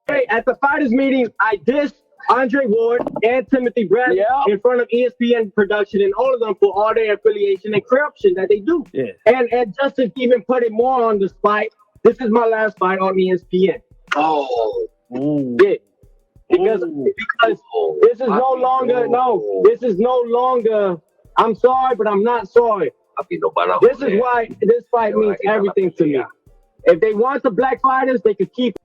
Hey, at the fighters meeting, I dissed Andre Ward and Timothy Brett in front of ESPN production and all of them for all their affiliation and corruption that they do. Yeah. And Justin even put it more on the spot. This is my last fight on ESPN. Oh. Yeah. Because this is no longer, I'm sorry, but I'm not sorry. This is why this fight means everything to me. If they want the black fighters, they could keep.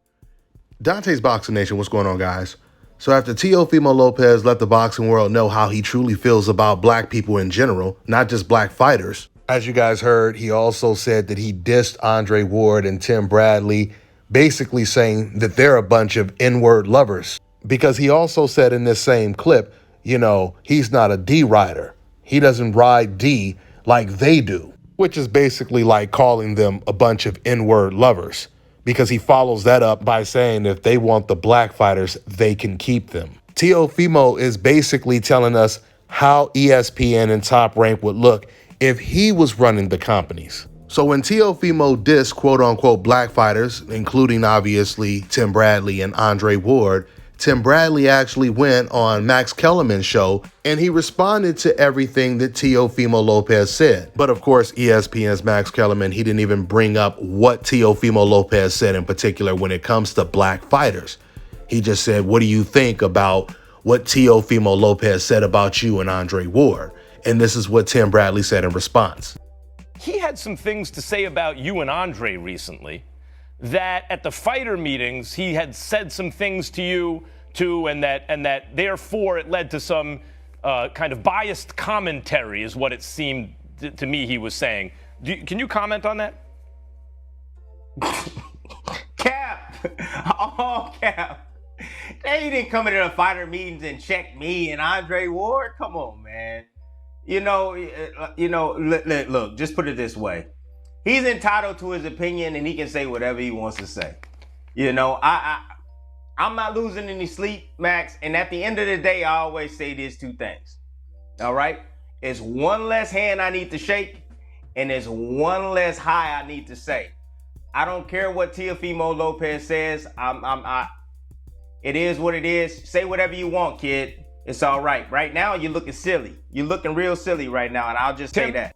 Dante's Boxing Nation, what's going on, guys? So after Teofimo Lopez let the boxing world know how he truly feels about black people in general, not just black fighters, as you guys heard, he also said that he dissed Andre Ward and Tim Bradley, basically saying that they're a bunch of N-word lovers. Because he also said in this same clip, you know, he's not a D rider. He doesn't ride D like they do, which is basically like calling them a bunch of N-word lovers. Because he follows that up by saying if they want the black fighters, they can keep them. Teofimo is basically telling us how ESPN and Top Rank would look if he was running the companies. So when Teofimo dissed quote-unquote black fighters, including obviously Tim Bradley and Andre Ward, Tim Bradley actually went on Max Kellerman's show and he responded to everything that Teofimo Lopez said. But of course, ESPN's Max Kellerman, he didn't even bring up what Teofimo Lopez said in particular when it comes to black fighters. He just said, what do you think about what Teofimo Lopez said about you and Andre Ward? And this is what Tim Bradley said in response. He had some things to say about you and Andre recently. That at the fighter meetings, he had said some things to you too, and that therefore it led to some kind of biased commentary is what it seemed to me he was saying. Can you comment on that? Cap. Oh, Cap. They didn't come into the fighter meetings and check me and Andre Ward. Come on, man. Look, just put it this way. He's entitled to his opinion and he can say whatever he wants to say. I'm not losing any sleep, Max. And at the end of the day, I always say these two things. All right? It's one less hand I need to shake and there's one less hi I need to say. I don't care what Teofimo Lopez says. It is what it is. Say whatever you want, kid. It's all right. Right now, you're looking silly. You're looking real silly right now, and I'll just say that.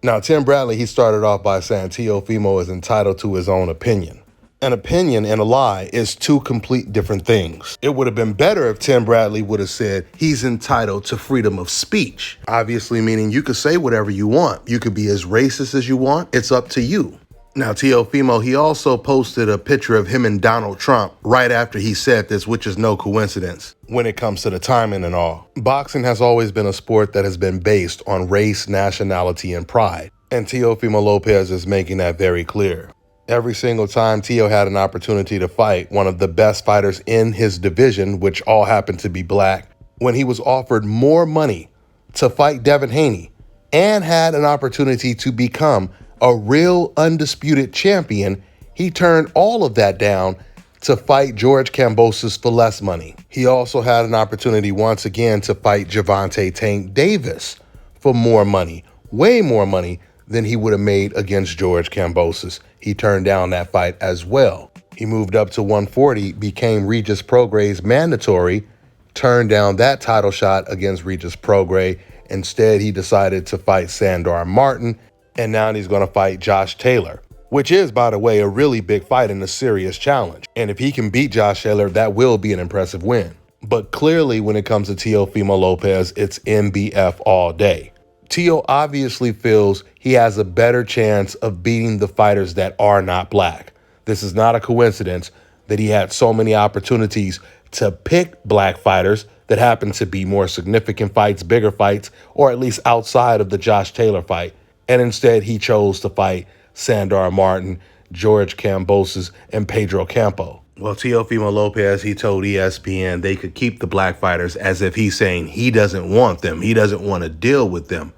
Now, Tim Bradley, he started off by saying Teofimo is entitled to his own opinion. An opinion and a lie is two complete different things. It would have been better if Tim Bradley would have said he's entitled to freedom of speech. Obviously, meaning you could say whatever you want. You could be as racist as you want. It's up to you. Now, Teofimo, he also posted a picture of him and Donald Trump right after he said this, which is no coincidence when it comes to the timing and all. Boxing has always been a sport that has been based on race, nationality, and pride. And Teofimo Lopez is making that very clear. Every single time Teo had an opportunity to fight one of the best fighters in his division, which all happened to be black, when he was offered more money to fight Devin Haney and had an opportunity to become a real undisputed champion, he turned all of that down to fight George Kambosos for less money. He also had an opportunity once again to fight Gervonta Tank Davis for more money, way more money than he would have made against George Kambosos. He turned down that fight as well. He moved up to 140, became Regis Prograis mandatory, turned down that title shot against Regis Prograis. Instead, he decided to fight Sandor Martin, and now he's going to fight Josh Taylor, which is, by the way, a really big fight and a serious challenge. And if he can beat Josh Taylor, that will be an impressive win. But clearly, when it comes to Teofimo Lopez, it's MBF all day. Teo obviously feels he has a better chance of beating the fighters that are not black. This is not a coincidence that he had so many opportunities to pick black fighters that happen to be more significant fights, bigger fights, or at least outside of the Josh Taylor fight. And instead, he chose to fight Sandor Martin, George Kambosos, and Pedro Campo. Well, Teofimo Lopez, he told ESPN they could keep the black fighters as if he's saying he doesn't want them. He doesn't want to deal with them.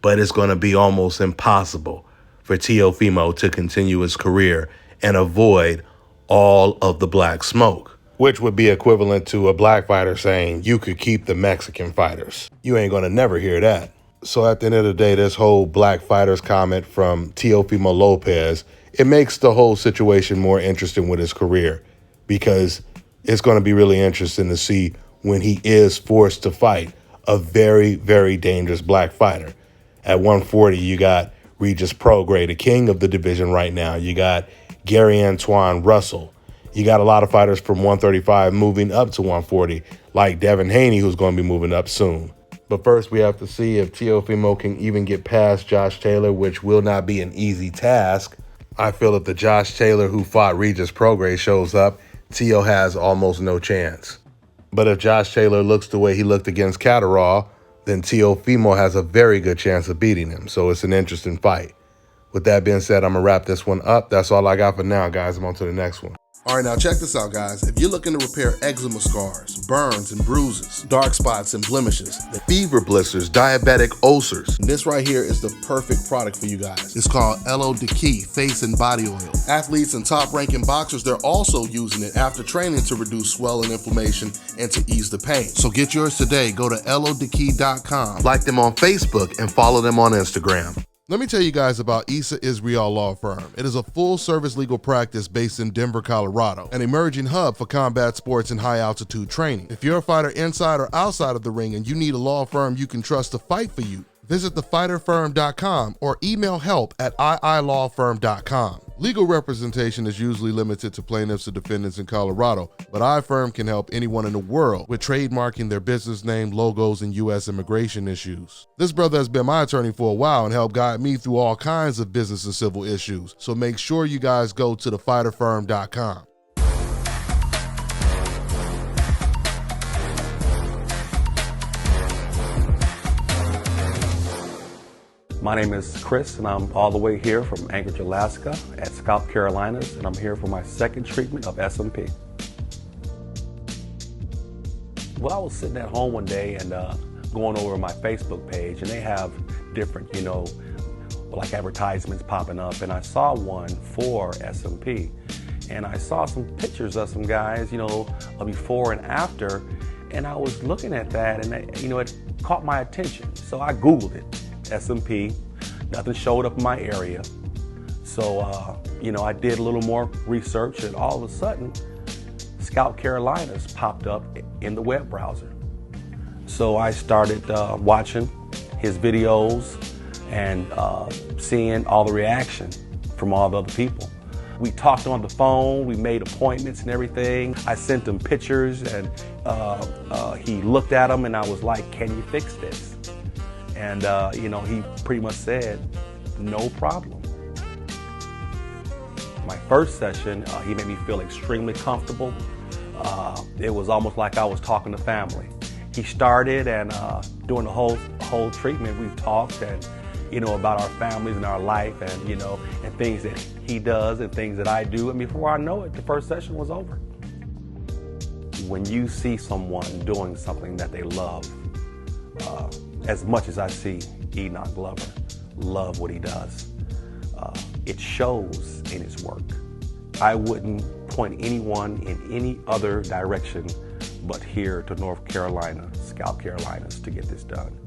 But it's going to be almost impossible for Teofimo to continue his career and avoid all of the black smoke. which would be equivalent to a black fighter saying, you could keep the Mexican fighters. You ain't gonna never hear that. So at the end of the day, this whole black fighters comment from Teofimo Lopez, it makes the whole situation more interesting with his career, because it's going to be really interesting to see when he is forced to fight a very, very dangerous black fighter. At 140, you got Regis Prograis, the king of the division right now. You got Gary Antoine Russell. You got a lot of fighters from 135 moving up to 140, like Devin Haney, who's going to be moving up soon. But first, we have to see if Teofimo can even get past Josh Taylor, which will not be an easy task. I feel if the Josh Taylor who fought Regis Prograis shows up, Teo has almost no chance. But if Josh Taylor looks the way he looked against Catterall, then Teofimo has a very good chance of beating him. So it's an interesting fight. With that being said, I'm going to wrap this one up. That's all I got for now, guys. I'm on to the next one. All right, now check this out, guys. If you're looking to repair eczema scars, burns and bruises, dark spots and blemishes, Fever blisters, diabetic ulcers, this right here is the perfect product for you guys. It's called Elo Diki Face and Body Oil. Athletes and top-ranking boxers, they're also using it after training to reduce swelling, inflammation, and to ease the pain. So get yours today. Go to elodiki.com. like them on Facebook, and follow them on Instagram. Let me tell you guys about Issa Israel Law Firm. It is a full-service legal practice based in Denver, Colorado, an emerging hub for combat sports and high-altitude training. If you're a fighter inside or outside of the ring and you need a law firm you can trust to fight for you, visit thefighterfirm.com or email help@iilawfirm.com. Legal representation is usually limited to plaintiffs or defendants in Colorado, but iFirm can help anyone in the world with trademarking their business name, logos, and U.S. immigration issues. This brother has been my attorney for a while and helped guide me through all kinds of business and civil issues, so make sure you guys go to thefighterfirm.com. My name is Chris, and I'm all the way here from Anchorage, Alaska at Scalp Carolinas, and I'm here for my second treatment of SMP. Well, I was sitting at home one day and going over my Facebook page, and they have different, like advertisements popping up, and I saw one for SMP, and I saw some pictures of some guys, before and after, and I was looking at that, and it caught my attention, so I Googled it. SMP, nothing showed up in my area. So, I did a little more research, and all of a sudden, Scalp Carolinas popped up in the web browser. So I started watching his videos and seeing all the reaction from all the other people. We talked on the phone, we made appointments and everything. I sent him pictures, and he looked at them, and I was like, can you fix this? And, he pretty much said, no problem. My first session, he made me feel extremely comfortable. It was almost like I was talking to family. He started, and during the whole treatment, we talked and, about our families and our life, and, and things that he does and things that I do. And before I know it, the first session was over. When you see someone doing something that they love, as much as I see Enoch Glover love what he does, it shows in his work. I wouldn't point anyone in any other direction but here to North Carolina, Scalp Carolinas, to get this done.